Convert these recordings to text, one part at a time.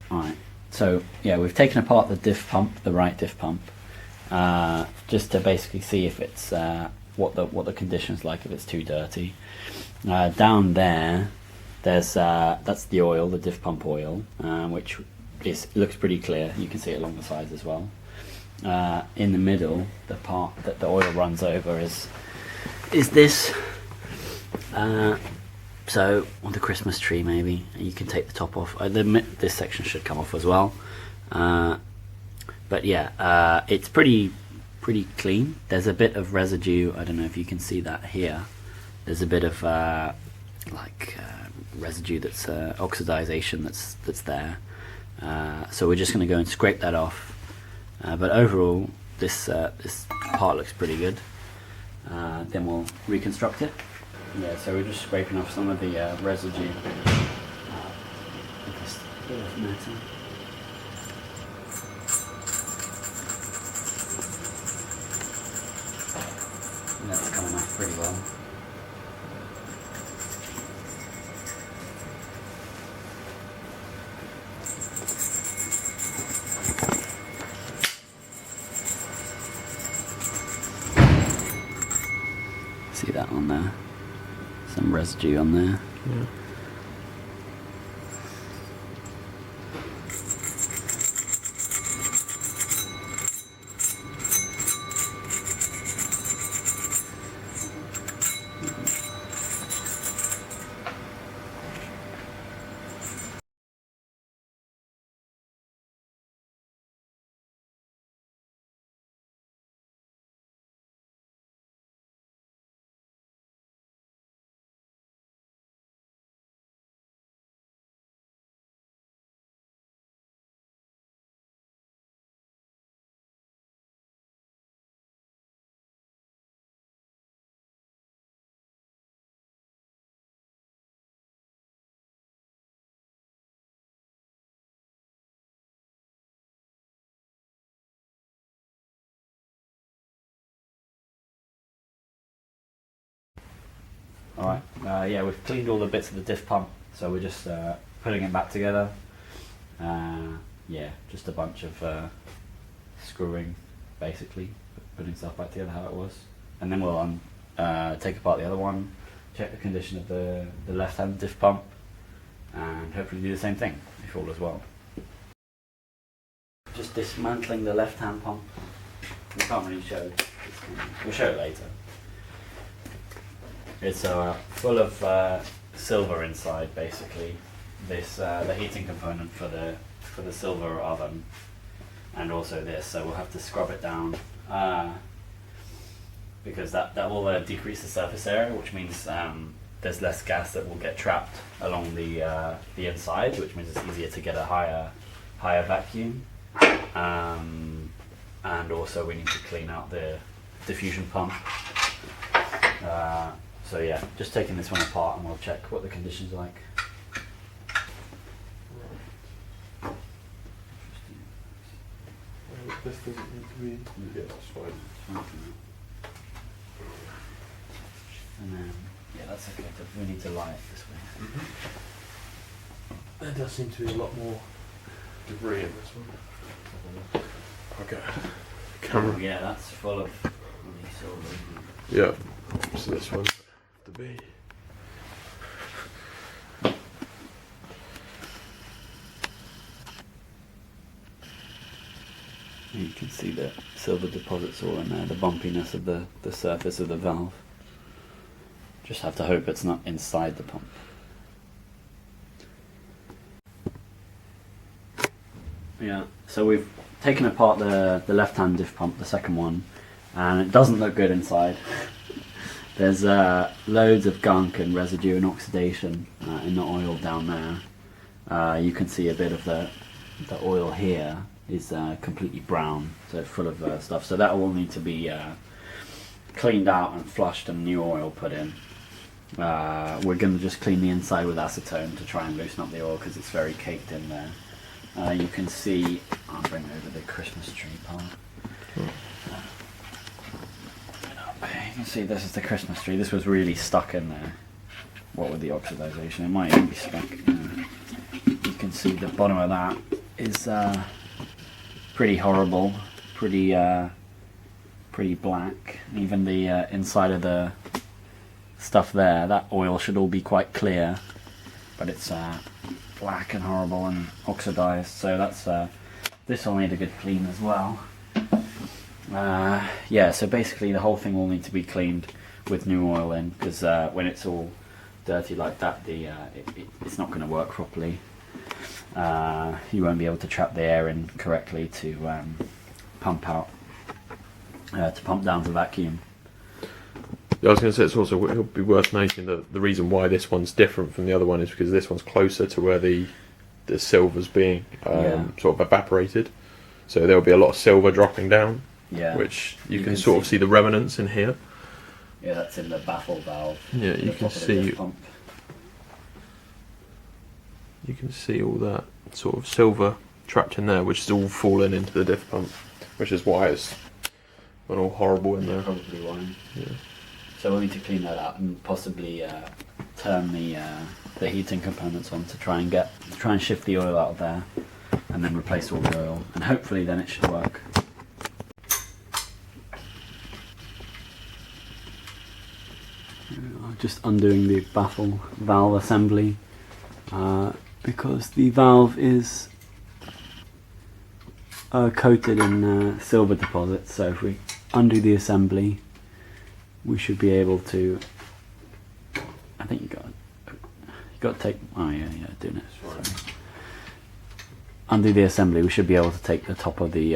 Alright, so yeah, we've taken apart the diff pump, the right diff pump, just to basically see if it's what the condition's like, if it's too dirty. Down there, there's that's the oil, the diff pump oil, which looks pretty clear. You can see it along the sides as well. In the middle, the part that the oil runs over is this. So on the Christmas tree, maybe you can take the top off. This section should come off as well. But yeah, it's pretty clean. There's a bit of residue. I don't know if you can see that here. There's a bit of residue that's oxidization that's there. So we're just going to go and scrape that off. But overall, this part looks pretty good. Then we'll reconstruct it. Yeah, so we're just scraping off some of the residue. This bit of metal. And that's coming off pretty well. See that on there? Some residue on there. Yeah. Alright, yeah, we've cleaned all the bits of the diff pump, so we're just putting it back together. Yeah, just a bunch of screwing, basically, putting stuff back together how it was. And then we'll take apart the other one, check the condition of the left-hand diff pump, and hopefully do the same thing, if all is well. Just dismantling the left-hand pump. We can't really show it. We'll show it later. It's full of silver inside, basically. This the heating component for the silver oven, and also this. So we'll have to scrub it down because that will decrease the surface area, which means there's less gas that will get trapped along the inside, which means it's easier to get a higher vacuum. And also we need to clean out the diffusion pump. So yeah, just taking this one apart and we'll check what the conditions are like. This doesn't need to be. Yeah, that's fine. And then, yeah, that's okay. We need to lie it this way. There does seem to be a lot more debris in this one. Okay. Camera. Oh, yeah, that's full of silver. Yeah. So this one the B. You can see the silver deposits all in there, the bumpiness of the surface of the valve. Just have to hope it's not inside the pump. Yeah, so we've taken apart the left-hand diff pump, the second one, and it doesn't look good inside. There's loads of gunk and residue and oxidation in the oil down there. You can see a bit of the oil here is completely brown, so it's full of stuff. So that will need to be cleaned out and flushed and new oil put in. We're going to just clean the inside with acetone to try and loosen up the oil because it's very caked in there. You can see, I'll bring over the Christmas tree part. You can see this is the Christmas tree. This was really stuck in there. What with the oxidization, it might even be stuck. You can see the bottom of that is pretty horrible, pretty black. Even the inside of the stuff there, that oil should all be quite clear, but it's black and horrible and oxidized. So that's this will need a good clean as well. Yeah, so basically the whole thing will need to be cleaned with new oil in, because when it's all dirty like that, it's not going to work properly. You won't be able to trap the air in correctly to pump out, to pump down to vacuum. Yeah, I was going to say, it'll be worth noting that the reason why this one's different from the other one is because this one's closer to where the silver's being sort of evaporated. So there'll be a lot of silver dropping down, which you can sort of see the remnants in here. Yeah, that's in the baffle valve. Yeah, you can see. You can see all that sort of silver trapped in there, which is all fallen into the diff pump, which is why it's gone all horrible in there. Probably why. Yeah. So we'll need to clean that out and possibly turn the heating components on to try and shift the oil out of there, and then replace all the oil, and hopefully then it should work. Just undoing the baffle valve assembly, because the valve is coated in silver deposits. So if we undo the assembly, we should be able to. I think you got to take. Oh yeah, doing it. Sorry. Undo the assembly. We should be able to take the top of the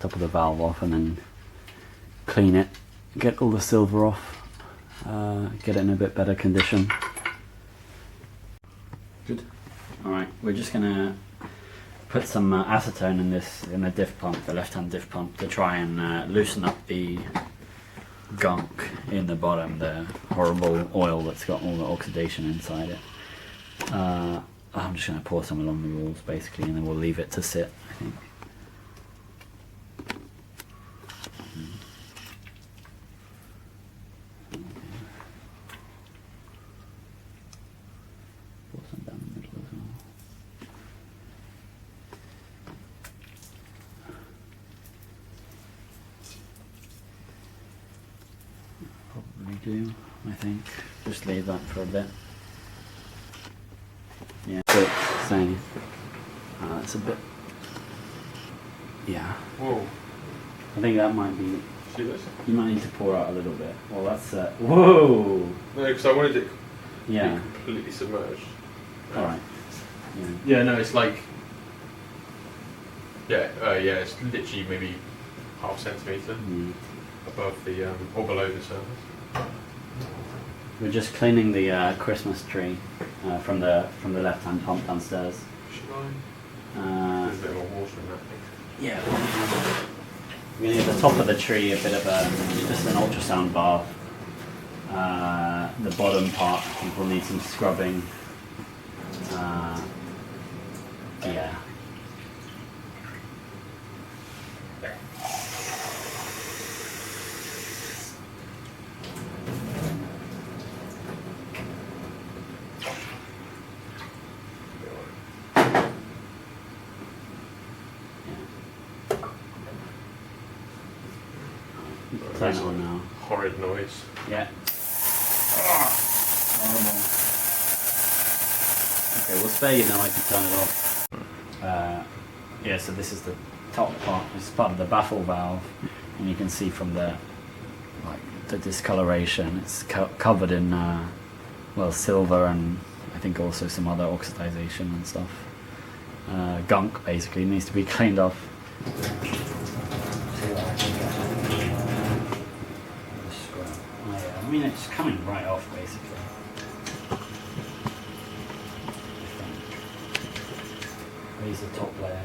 valve off and then clean it, get all the silver off. Get it in a bit better condition. Good. Alright, we're just gonna put some acetone in the diff pump, the left-hand diff pump, to try and loosen up the gunk in the bottom, the horrible oil that's got all the oxidation inside it. I'm just gonna pour some along the walls basically, and then we'll leave it to sit, I think. Do, I think. Just leave that for a bit. Yeah, so same. It's a bit. Yeah. Whoa. I think that might be. See this? You might need to pour out a little bit. Well, that's. Whoa! No, because I wanted it to be completely submerged. Alright. Yeah, no, it's like. Yeah, it's literally maybe half centimetre above the, or below the surface. We're just cleaning the Christmas tree from the left-hand pump downstairs. Should I? There's a bit more water in that thing. Yeah. We're going to get the top of the tree a bit of just an ultrasound bath. The bottom part, I think, will need some scrubbing. Yeah. Turn it on now. Horrid noise. Yeah. Horrible. Okay, we'll spare you now. I can turn it off. Yeah, so this is the top part. This is part of the baffle valve, and you can see from the discoloration. It's covered in silver, and I think also some other oxidization and stuff. Gunk basically needs to be cleaned off. I mean, it's coming right off, basically. Raise the top layer.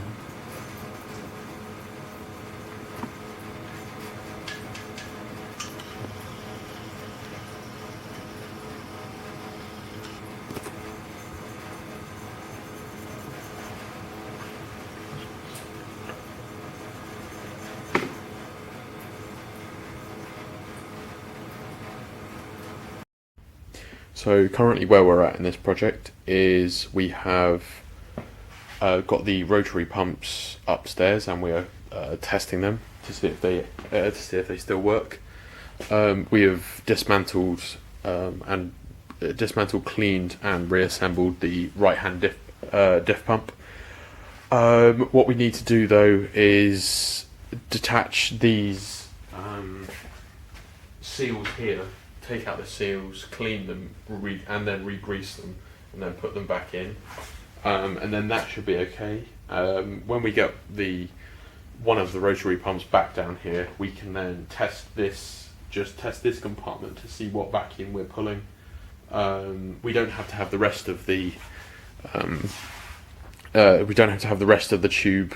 So currently where we're at in this project is we have got the rotary pumps upstairs, and we are testing them to see if they still work. We have dismantled, cleaned, and reassembled the right-hand diff pump. What we need to do though is detach these seals here, take out the seals, clean them, and then re-grease them, and then put them back in, and then that should be okay. When we get one of the rotary pumps back down here, we can then test this compartment to see what vacuum we're pulling. We don't have to have the rest of the tube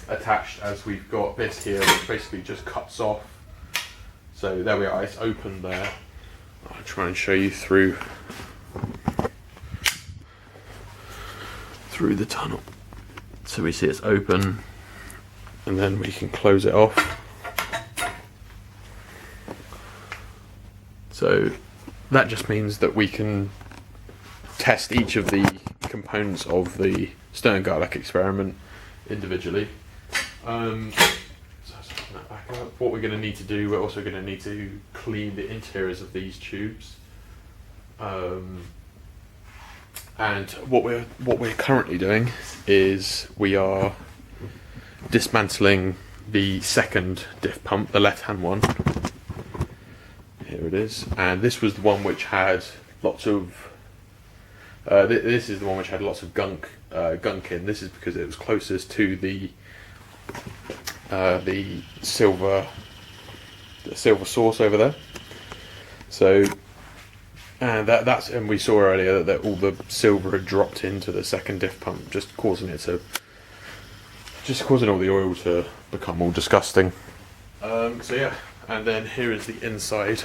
attached, as we've got this here which basically just cuts off. So there we are, it's open there. I'll try and show you through the tunnel. So we see it's open, and then we can close it off. So that just means that we can test each of the components of the Stern-Garlick experiment individually. What we're going to need to do, we're also going to need to clean the interiors of these tubes. And what we're currently doing is we are dismantling the second diff pump, the left-hand one. Here it is, and this was the one which had lots of. This is the one which had lots of gunk in. This is because it was closest to the silver source over there. So, and and we saw earlier that all the silver had dropped into the second diff pump, just causing all the oil to become all disgusting. So yeah, and then here is the inside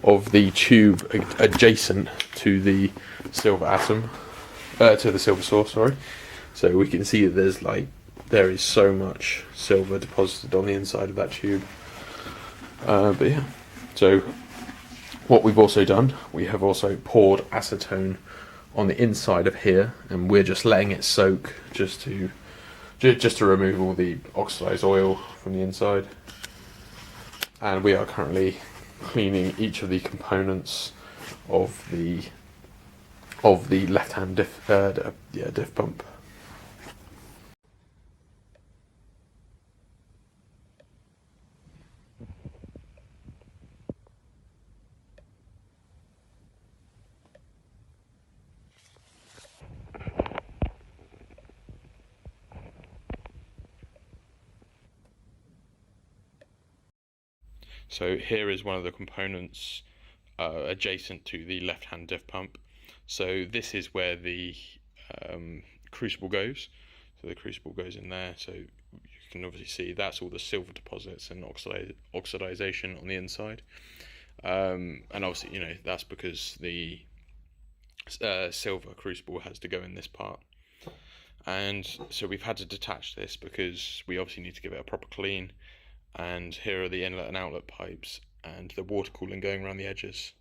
of the tube adjacent to the silver to the silver source. Sorry. So we can see that there is so much silver deposited on the inside of that tube. But yeah, so what we've also done, we have also poured acetone on the inside of here, and we're just letting it soak just to remove all the oxidized oil from the inside. And we are currently cleaning each of the components of the left-hand diff pump. So here is one of the components adjacent to the left-hand diff pump. So this is where the crucible goes. So the crucible goes in there. So you can obviously see that's all the silver deposits and oxidization on the inside. And obviously, that's because the silver crucible has to go in this part. And so we've had to detach this because we obviously need to give it a proper clean. And here are the inlet and outlet pipes and the water cooling going around the edges.